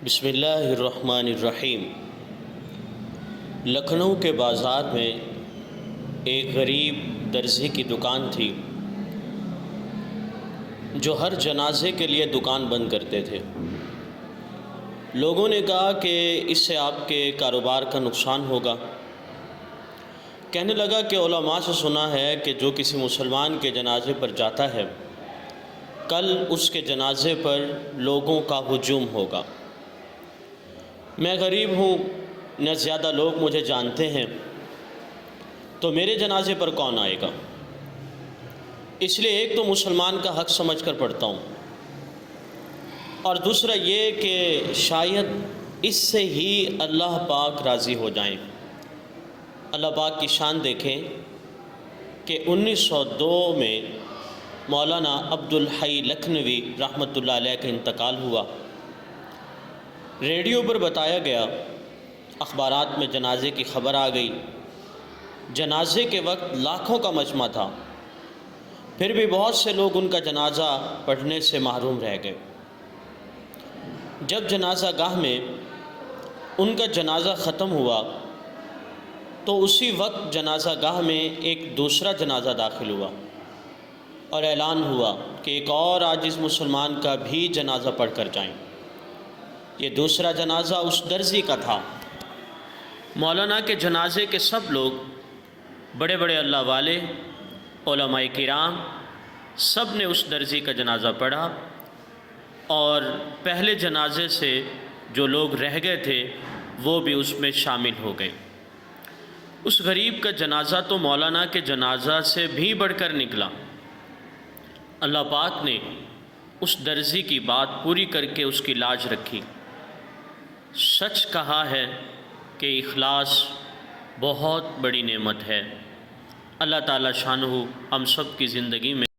بسم اللہ الرحمن الرحیم۔ لکھنؤ کے بازار میں ایک غریب درزی کی دکان تھی جو ہر جنازے کے لیے دکان بند کرتے تھے۔ لوگوں نے کہا کہ اس سے آپ کے کاروبار کا نقصان ہوگا۔ کہنے لگا کہ علماء سے سنا ہے کہ جو کسی مسلمان کے جنازے پر جاتا ہے کل اس کے جنازے پر لوگوں کا ہجوم ہوگا۔ میں غریب ہوں، نہ زیادہ لوگ مجھے جانتے ہیں، تو میرے جنازے پر کون آئے گا؟ اس لیے ایک تو مسلمان کا حق سمجھ کر پڑھتا ہوں، اور دوسرا یہ کہ شاید اس سے ہی اللہ پاک راضی ہو جائیں۔ اللہ پاک کی شان دیکھیں کہ 1902 میں مولانا عبدالحی لکھنوی رحمۃ اللہ علیہ کا انتقال ہوا۔ ریڈیو پر بتایا گیا، اخبارات میں جنازے کی خبر آ گئی۔ جنازے کے وقت لاکھوں کا مجمع تھا، پھر بھی بہت سے لوگ ان کا جنازہ پڑھنے سے محروم رہ گئے۔ جب جنازہ گاہ میں ان کا جنازہ ختم ہوا تو اسی وقت جنازہ گاہ میں ایک دوسرا جنازہ داخل ہوا اور اعلان ہوا کہ ایک اور عاجز مسلمان کا بھی جنازہ پڑھ کر جائیں۔ یہ دوسرا جنازہ اس درزی کا تھا۔ مولانا کے جنازے کے سب لوگ، بڑے بڑے اللہ والے، علماء کرام، سب نے اس درزی کا جنازہ پڑھا، اور پہلے جنازے سے جو لوگ رہ گئے تھے وہ بھی اس میں شامل ہو گئے۔ اس غریب کا جنازہ تو مولانا کے جنازہ سے بھی بڑھ کر نکلا۔ اللہ پاک نے اس درزی کی بات پوری کر کے اس کی لاج رکھی۔ سچ کہا ہے کہ اخلاص بہت بڑی نعمت ہے۔ اللہ تعالی شانہ ہم سب کی زندگی میں